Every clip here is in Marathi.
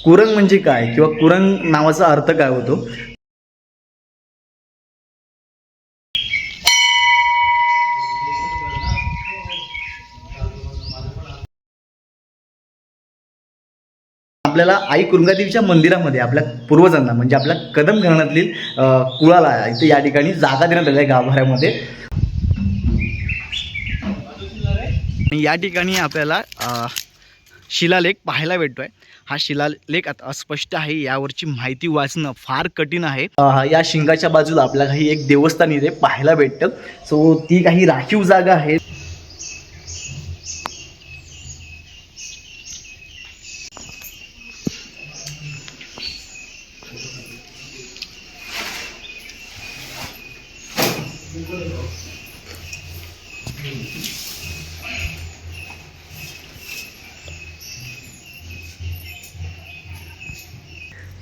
कुरंग म्हणजे काय किंवा कुरंग नावाचा अर्थ काय होतो? आपल्याला आई कुरंगादेवीच्या मंदिरामध्ये आपल्या पूर्वजांना म्हणजे आपल्या कदम घराण्यातील कुळाला इथे या ठिकाणी जागा देण्यात आली आहे गाभाऱ्यामध्ये. या ठिकाणी आपल्याला शिलालेख पाहायला भेटतोय. हा शिलालेख आता अस्पष्ट आहे, यावरची माहिती वाचणं फार कठीण आहे. या शिंगाच्या बाजूला आपल्याला काही एक देवस्थान इथे पाहायला भेटतं. सो ती काही राखीव जागा आहे.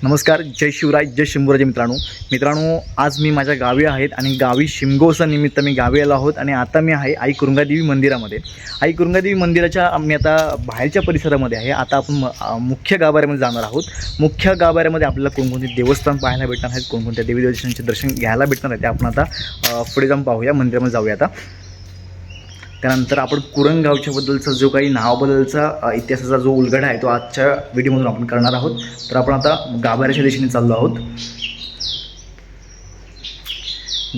नमस्कार, जय शिवराय, जय शंभूराजे मित्रांनो, आज मी माझ्या गावी आहेत आणि गावी शिमगोत्सव निमित्त मी गावी आलो आहोत. आणि आता मी आहे आई कुरंगादेवी मंदिरामध्ये. आई कुरंगादेवी मंदिराच्या मी आता बाहेरच्या परिसरामध्ये आहे. आता आपण मुख्य गाभाऱ्यामध्ये जाणार आहोत. मुख्य गाभाऱ्यामध्ये आपल्याला कोणकोणते देवस्थान पाहायला भेटणार आहेत, कोणकोणत्या देवी देवतांचे दर्शन घ्यायला भेटणार आहे, ते आपण आता पुढे जाऊन पाहूया. मंदिरामध्ये जाऊया आता. त्यानंतर आपण कुरंग गावच्या बद्दलचा जो काही नावाबद्दलचा इतिहासाचा जो उलगडा आहे तो आजच्या व्हिडिओमधून आपण करणार आहोत. तर आपण आता गाभाऱ्याच्या दिशेने चाललो आहोत.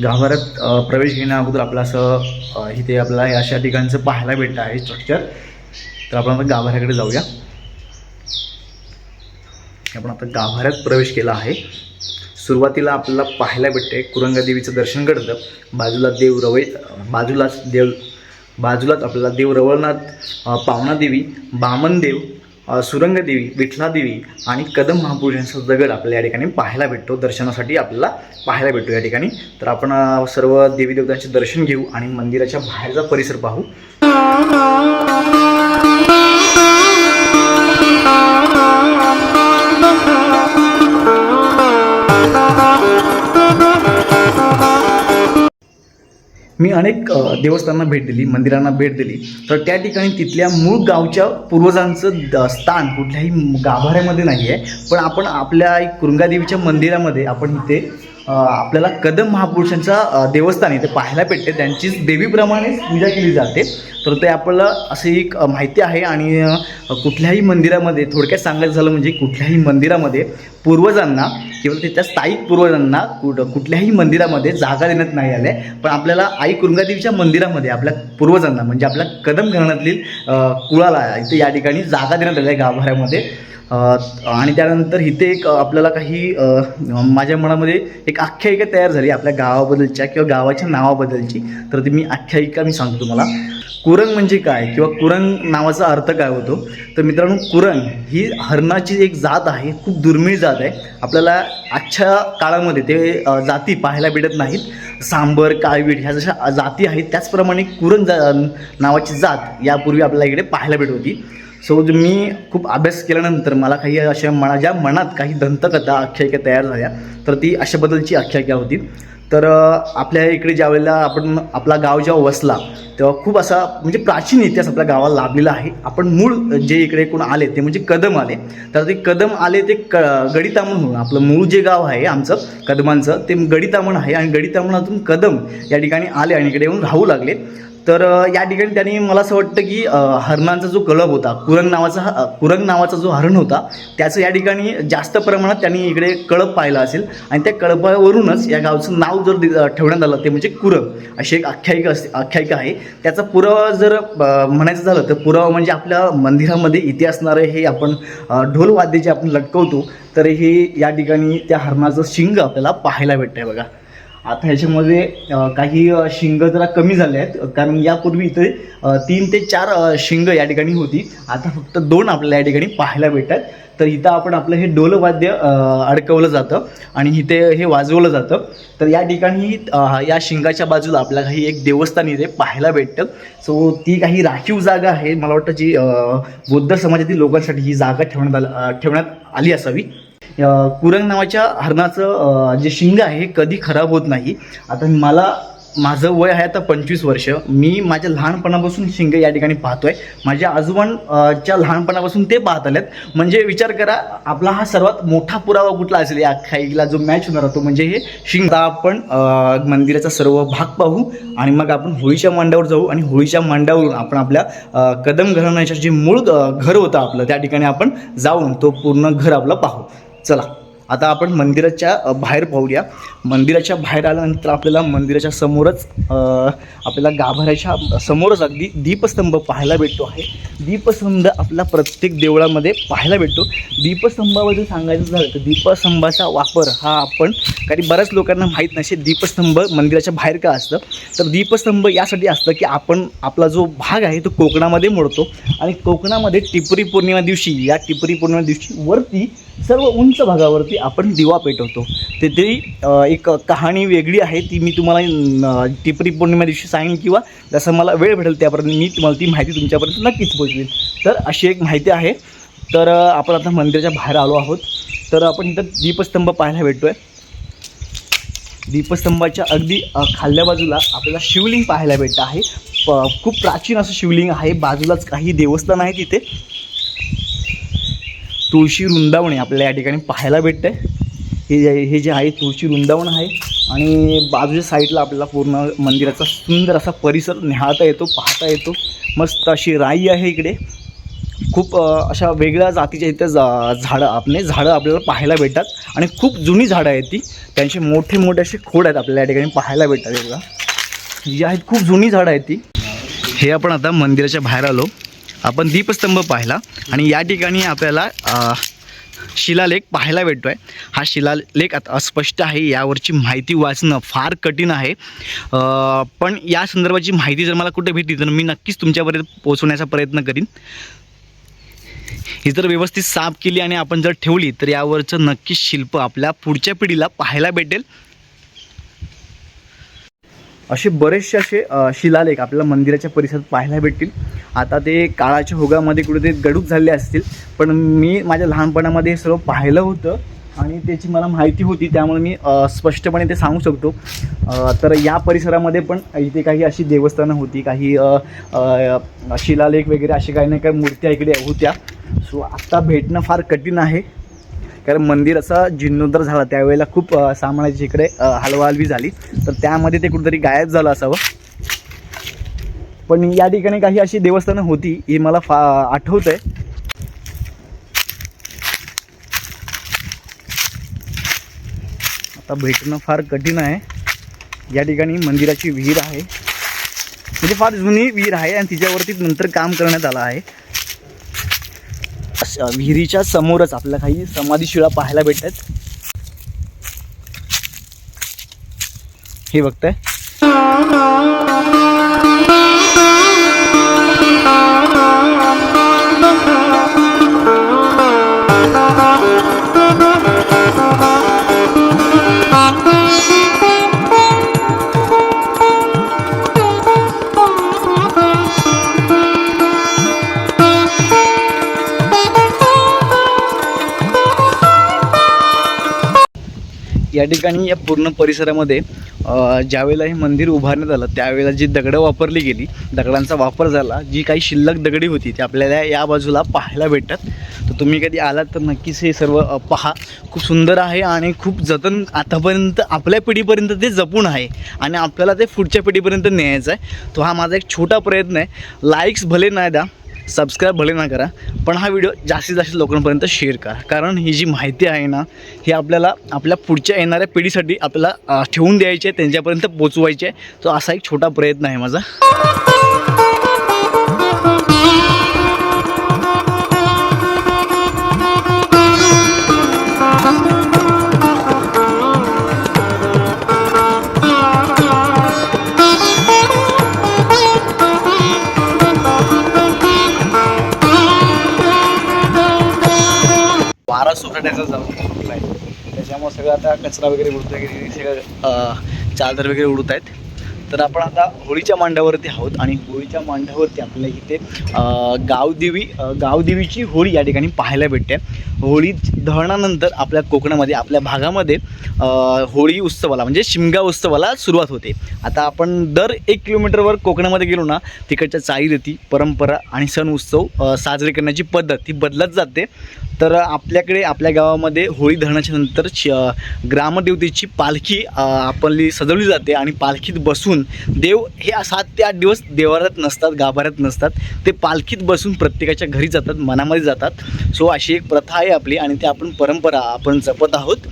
गाभाऱ्यात प्रवेश घेण्या अगोदर आपलं असं इथे आपल्याला अशा ठिकाणचं पाहायला भेटतं आहे स्ट्रक्चर. तर आपण आता गाभाऱ्याकडे जाऊया. आपण आता गाभाऱ्यात प्रवेश केला आहे. सुरुवातीला आपल्याला पाहायला भेटते कुरंगादेवीचं दर्शन घडतं. बाजूलाच आपल्याला देव रवळनाथ, पावनादेवी, बामनदेव, सुरंगदेवी, विठलादेवी आणि कदम महापुरुषांचा दगड आपल्याला या ठिकाणी पाहायला भेटतो. दर्शनासाठी आपल्याला पाहायला भेटतो या ठिकाणी. तर आपण सर्व देवी देवतांचे दर्शन घेऊ आणि मंदिराच्या बाहेरचा परिसर पाहू. मी अनेक देवस्थानांना भेट दिली, मंदिरांना भेट दिली. तर त्या ठिकाणी तिथल्या मूळ गावच्या पूर्वजांचं स्थान कुठल्याही गाभाऱ्यामध्ये नाही आहे. पण आपण आपल्या कुरंगादेवीच्या मंदिरामध्ये आपण इथे आपल्याला कदम महापुरुषांचा देवस्थान इथे पाहायला भेटते. त्यांचीच देवीप्रमाणेच पूजा केली जाते. तर ते आपल्याला अशी एक माहिती आहे. आणि कुठल्याही मंदिरामध्ये थोडक्यात सांगायचं झालं म्हणजे कुठल्याही मंदिरामध्ये पूर्वजांना किंवा तिथल्या स्थायिक पूर्वजांना कुठल्याही मंदिरामध्ये जागा देण्यात नाही आल्या. पण आपल्याला आई कुरंगादेवीच्या मंदिरामध्ये आपल्या पूर्वजांना म्हणजे आपल्या कदम घराण्यातील कुळाला इथे या ठिकाणी जागा देण्यात आल्या आहे गाभाऱ्यामध्ये. आणि त्यानंतर इथे एक आपल्याला काही माझ्या मनामध्ये एक आख्यायिका तयार झाली आपल्या गावाबद्दलच्या किंवा गावाच्या नावाबद्दलची. तर ती आख्यायिका मी सांगतो तुम्हाला. कुरंग म्हणजे काय किंवा कुरंग नावाचा अर्थ काय होतो? तर मित्रांनो, कुरंग ही हरणाची एक जात आहे. खूप दुर्मिळ जात आहे. आपल्याला आजच्या काळामध्ये ते जाती पाहायला भेटत नाहीत. सांबर, काळवीट ह्या जशा जाती आहेत त्याचप्रमाणे कुरंग नावाची जात यापूर्वी आपल्याला इकडे पाहायला भेटत होती. सो मी खूप अभ्यास केल्यानंतर मला काही अशा माझ्या मनात काही दंतकथा आख्यायिका तयार झाल्या. तर ती अशाबद्दलची आख्यायिका होती. तर आपल्या इकडे ज्यावेळेला आपण आपला गाव जेव्हा वसला तेव्हा खूप असा म्हणजे प्राचीन इतिहास आपल्या गावाला लाभलेला आहे. आपण मूळ जे इकडे कोण आले ते म्हणजे कदम आले. तर ते कदम आले ते गडीतामण म्हणून आपलं मूळ जे गाव आहे आमचं कदमांचं ते गडीतामण आहे. आणि गडीतामणातून कदम या ठिकाणी आले आणि इकडे येऊन राहू लागले. तर या ठिकाणी त्यांनी मला असं वाटतं की हरणांचा जो कळप होता, कुरंग नावाचा जो हरण होता त्याचं या ठिकाणी जास्त प्रमाणात त्यांनी इकडे कळप पाहिला असेल. आणि त्या कळपावरूनच या गावचं नाव जर ठेवण्यात आलं ते म्हणजे कुरंग अशी एक आख्यायिका आहे. त्याचा पुरावा जर म्हणायचं झालं तर पुरावा म्हणजे आपल्या मंदिरामध्ये इथे असणारे हे आपण ढोलवाद्य जे आपण लटकवतो तर हे या ठिकाणी त्या हरणाचं शिंग आपल्याला पाहायला भेटतं आहे बघा. आता ह्याच्यामध्ये काही शिंग जरा कमी झाले आहेत, कारण यापूर्वी इथे 3 ते 4 शिंग या ठिकाणी होती. आता फक्त 2 आपल्याला या ठिकाणी पाहायला भेटतात. तर इथं आपण आपलं हे ढोलवाद्य अडकवलं जातं आणि इथे हे वाजवलं जातं. तर या ठिकाणी या शिंगाच्या बाजूला आपल्याला काही एक देवस्थान इथे पाहायला भेटतं. सो ती काही राखीव जागा आहे. मला वाटतं जी बौद्ध समाजातील लोकांसाठी ही जागा ठेवण्यात आली असावी. कुरंग नावाच्या हरणाचं जे शिंग आहे हे कधी खराब होत नाही. आता मला माझं वय आहे आता 25 वर्ष. मी माझ्या लहानपणापासून शिंगे या ठिकाणी पाहतोय. माझ्या आजोबांच्या लहानपणापासून ते पाहत आलेत. म्हणजे विचार करा, आपला हा सर्वात मोठा पुरावा कुठला असेल या खाईला जो मॅच होणार होतो म्हणजे हे शिंग. आता आपण मंदिराचा सर्व भाग पाहू आणि मग आपण होळीच्या मांडावर जाऊ आणि होळीच्या मांडावरून आपण आपल्या कदम घराण्याच्या जे मूळ घर होतं आपलं त्या ठिकाणी आपण जाऊन तो पूर्ण घर आपलं पाहू. चला आता आपण मंदिराच्या बाहेर पाहूया. मंदिराच्या बाहेर आल्यानंतर आपल्याला मंदिराच्या समोरच आपल्याला गाभाऱ्याच्या समोरच अगदी दीपस्तंभ पाहायला भेटतो आहे. दीपस्तंभ आपला प्रत्येक देवळामध्ये पाहायला भेटतो. दीपस्तंभाबद्दल सांगायचं झालं तर दीपस्तंभाचा वापर हा आपण काही बऱ्याच लोकांना माहीत नसेल दीपस्तंभ मंदिराच्या बाहेर का असतं. तर दीपस्तंभ यासाठी असतं की आपण आपला जो भाग आहे तो कोकणामध्ये मोडतो आणि कोकणामध्ये टिपरी पौर्णिमा दिवशी या टिपरी पौर्णिमा दिवशी वरती सर्व उंच भागावरती आपण दिवा पेटवतो. तिथे एक कहाणी वेगळी आहे, ती मी तुम्हाला टिपरी पौर्णिमा दिवशी सांगेन किंवा जसं मला वेळ भेटेल त्यापर्यंत मी तुम्हाला ती माहिती तुमच्यापर्यंत नक्कीच पोहोचवेल. तर अशी एक माहिती आहे. तर आपण आता मंदिराच्या बाहेर आलो आहोत. तर आपण इथं दीपस्तंभ पाहायला भेटतो आहे. दीपस्तंभाच्या अगदी खाल्ल्या बाजूला आपल्याला शिवलिंग पाहायला भेटतं आहे. खूप प्राचीन असं शिवलिंग आहे. बाजूलाच काही देवस्थान आहे. तिथे तुळशी वृंदावन आपल्याला या ठिकाणी पाहायला भेटतं आहे. हे जे आहे तुळशी वृंदावन आहे आणि बाजूच्या साईडला आपल्याला पूर्ण मंदिराचा सुंदर असा परिसर निहाळता येतो, पाहता येतो. मस्त अशी राई आहे इकडे. खूप अशा वेगळ्या जातीच्या इथं झाडं आपल्याला पाहायला भेटतात आणि खूप जुनी झाडं आहेत ती. त्यांचे मोठे मोठे असे खोड आहेत आपल्याला या ठिकाणी पाहायला भेटतात. बघा जी आहेत खूप जुनी झाडं आहेत ती. हे आपण आता मंदिराच्या बाहेर आलो. आपण दीपस्तंभ पाहिला आणि या ठिकाणी आपल्याला शिलालेख पाहायला भेटतो आहे. हा शिलालेख आता अस्पष्ट आहे, यावरची माहिती वाचणं फार कठीण आहे. पण या संदर्भाची माहिती जर मला कुठे भेटली तर मी नक्कीच तुमच्यापर्यंत पोहोचवण्याचा प्रयत्न करीन. ही जर व्यवस्थित साफ केली आणि आपण जर ठेवली तर यावरचं नक्कीच शिल्प आपल्या पुढच्या पिढीला पाहायला भेटेल. असे बरेचसे असे शिलालेख आपल्याला मंदिराच्या परिसरात पाहायला भेटतील. आता ते काळाच्या ओघामध्ये कुठे ते गडूप झाले असतील, पण मी माझ्या लहानपणामध्ये हे सर्व पाहिलं होतं आणि त्याची मला माहिती होती, त्यामुळे मी स्पष्टपणे ते सांगू शकतो. तर या परिसरामध्ये पण इथे काही अशी देवस्थानं होती, काही शिलालेख वगैरे असे काही ना काही मूर्त्या इकडे होत्या. सो आत्ता भेटणं फार कठीण आहे, कारण मंदिर असा जीर्णोद्धार झाला त्यावेळेला खूप सामानाची इकडे हलवाहलवी झाली, तर त्यामध्ये ते कुठेतरी गायब झालं असावं. पण या ठिकाणी काही अशी देवस्थानं होती हे मला आठवतं आहे. आता भेटणं फार कठीण आहे. या ठिकाणी मंदिराची विहीर आहे, म्हणजे फार जुनी विहीर आहे आणि तिच्यावरती नंतर काम करण्यात आलं आहे. विहिरीच्या समोरच आपल्याला काही समाधीशिळा पाहायला भेटतात. हे बघताय या ठिकाणी या पूर्ण परिसरामध्ये ज्यावेळेला हे मंदिर उभारण्यात आलं त्यावेळेला जी दगडं वापरली गेली, दगडांचा वापर झाला, जी काही शिल्लक दगडी होती ती आपल्याला या बाजूला पाहायला भेटतात. तर तुम्ही कधी आलात तर नक्कीच हे सर्व पहा. खूप सुंदर आहे आणि खूप जतन आतापर्यंत आपल्या पिढीपर्यंत ते जपून आहे आणि आपल्याला ते पुढच्या पिढीपर्यंत न्यायचं आहे. तो हा माझा एक छोटा प्रयत्न आहे. लाईक्स भले नाही द्या, सबस्क्राईब भले ना करा, पण हा व्हिडिओ जास्तीत जास्त लोकांपर्यंत शेअर करा, कारण ही जी माहिती आहे ना ही आपल्याला आपल्या पुढच्या येणाऱ्या पिढीसाठी आपल्याला ठेवून द्यायची आहे, त्यांच्यापर्यंत पोचवायची आहे. तो असा एक छोटा प्रयत्न आहे माझा. वारा सुटण्याचा जमला आहे, त्याच्यामुळे सगळं आता कचरा वगैरे उडत आहे, सगळं चादर वगैरे उडत आहेत. तर आपण आता होळीच्या मांडावरती आहोत आणि होळीच्या मांडावरती आपल्याला इथे गावदेवीची होळी या ठिकाणी पाहायला भेटते. होळी दहनानंतर आपल्या कोकणामध्ये आपल्या भागामध्ये होळी उत्सवाला म्हणजे शिमगा उत्सवाला सुरुवात होते. आता आपण दर 1 किलोमीटरवर कोकणामध्ये गेलो ना, तिकडच्या चालीरीती, परंपरा आणि सण उत्सव साजरे करण्याची पद्धत ही बदलत जाते. तर आपल्याकडे आपल्या गावामध्ये होळी दहनाच्या नंतर ग्रामदेवतेची पालखी आपली सजवली जाते आणि पालखीत बसून देव हे 7 ते 8 दिवस देवाऱ्यात नसतात, गाभाऱ्यात नसतात. ते पालखीत बसून प्रत्येकाच्या घरी जातात, मनामध्ये जातात. सो अशी एक प्रथा आहे आपली आणि ती आपण परंपरा आपण जपत आहोत.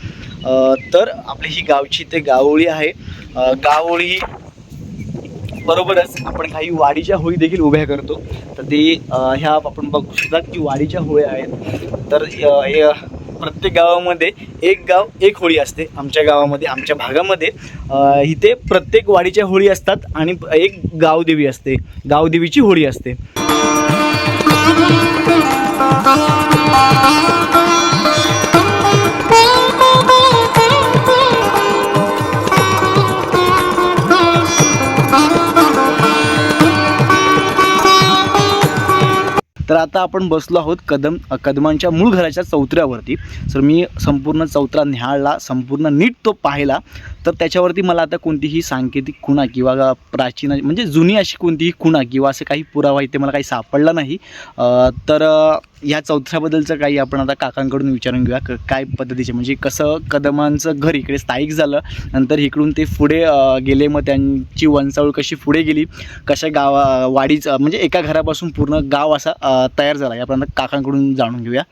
तर आपली ही गावची ते गावहोळी आहे. गावहोळी बरोबरच आपण काही वाडीच्या होळी देखील उभ्या करतो. तर ते ह्या आपण बघू शकता की वाडीच्या होळी आहेत. तर प्रत्येक गावामध्ये एक गाव एक होळी असते. आमच्या गावामध्ये आमच्या भागामध्ये इथे प्रत्येक वाडीच्या होळी असतात आणि एक गावदेवी असते, गावदेवीची होळी असते. तर आता आपण बसलो आहोत कदमांच्या मूळ घराच्या चौतऱ्यावरती. तर मी संपूर्ण चौतरा न्याहाळला, संपूर्ण नीट तो पाहिला. तर त्याच्यावरती मला आता कोणतीही सांकेतिक खुणा किंवा प्राचीन म्हणजे जुनी अशी कोणतीही खुणा किंवा असं काही पुरावा इथे मला काही सापडला नाही. तर ह्या चौथऱ्याबद्दलचं काही आपण आता काकांकडून विचारून घेऊया, काय पद्धतीचे म्हणजे कसं कदमांचं घर इकडे स्थायिक झालं, नंतर इकडून ते पुढे गेले, मग त्यांची वंशावळ कशी पुढे गेली, कशा वाडीचं म्हणजे एका घरापासून पूर्ण गाव असा तयार झाला, यापर्यंत काकांकडून जाणून घेऊया.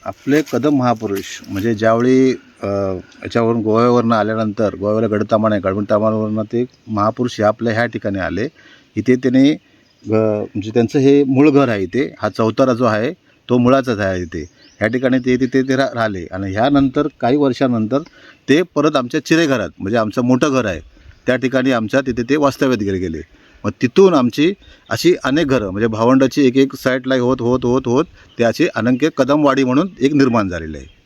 आपले कदम महापुरुष म्हणजे ज्यावेळी याच्यावरून गोव्यावरनं आल्यानंतर गोव्याला गडतामावरनं ते महापुरुष आपल्या ह्या ठिकाणी आले. इथे त्याने म्हणजे त्यांचं हे मूळ घर आहे. इथे हा चौतारा जो आहे तो मुळाचाच आहे. इथे ह्या ठिकाणी ते राहिले आणि ह्यानंतर काही वर्षानंतर ते परत आमच्या चिरेघरात म्हणजे आमचं मोठं घर आहे त्या ठिकाणी आमच्या तिथे ते वास्तव्यात गेले. मग तिथून आमची अशी अनेक घरं म्हणजे भावंडाची एक साईडला होत ते अशी अनंक्य कदमवाडी म्हणून एक निर्माण झालेली आहे.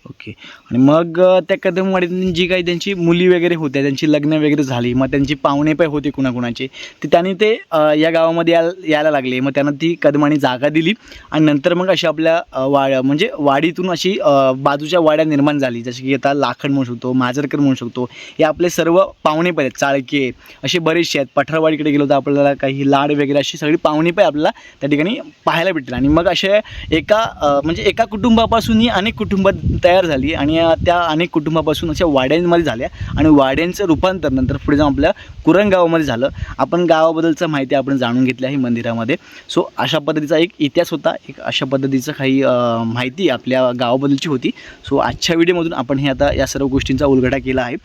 ओके. आणि मग त्या कदमवाडीत जी काही त्यांची मुली वगैरे होत्या, त्यांची लग्न वगैरे झाली, मग त्यांची पाहुणे पण होते कुणाकुणाचे, ते त्यांनी ते या गावामध्ये यायला लागले. मग त्यांना ती कदमानी जागा दिली आणि नंतर मग अशी आपल्या म्हणजे वाडीतून अशी बाजूच्या वाड्या निर्माण झाली. जसे की आता लाखन म्हणू शकतो, माजरकर म्हणू शकतो, हे आपले सर्व पाहुणे पण आहेत. चाळके असे बरेचसे आहेत. पठारवाडीकडे गेलो तर आपल्याला काही लाड वगैरे अशी सगळी पाहुणे पण आपल्याला त्या ठिकाणी पाहायला भेटतील. आणि मग असे एका कुटुंबापासूनही अनेक कुटुंब तयार झाली आणि त्या अनेक कुटुंबापासून अशा वाड्यांमध्ये झाल्या आणि वाड्यांचं रूपांतर नंतर पुढे जाऊन आपल्या कुरण गावामध्ये झालं. आपण गावाबद्दलचं माहिती आपण जाणून घेतली आहे मंदिरामध्ये. सो अशा पद्धतीचा एक इतिहास होता, एक अशा पद्धतीचं काही माहिती आपल्या गावाबद्दलची होती. सो आजच्या व्हिडिओमधून आपण हे आता या सर्व गोष्टींचा उलगडा केला आहे.